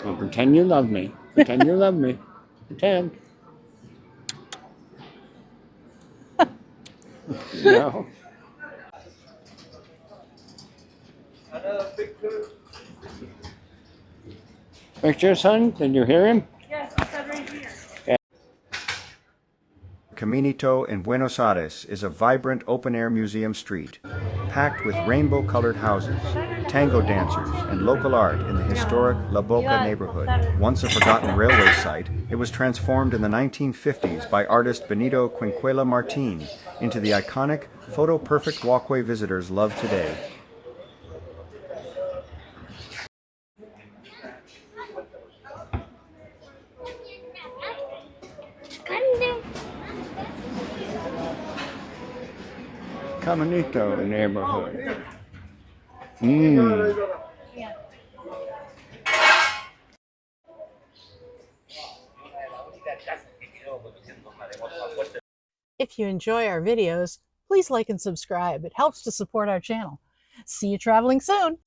Well, pretend you love me. Pretend you love me. Pretend. No. Picture, son? Did you hear him? Yes, he said right here. Caminito in Buenos Aires is a vibrant open-air museum street, packed with rainbow-colored houses, tango dancers, and local art in the historic La Boca neighborhood. Once a forgotten railway site, it was transformed in the 1950s by artist Benito Quinquela Martin into the iconic, photo-perfect walkway visitors love today. Caminito neighborhood. If you enjoy our videos, please like and subscribe. It helps to support our channel. See you traveling soon.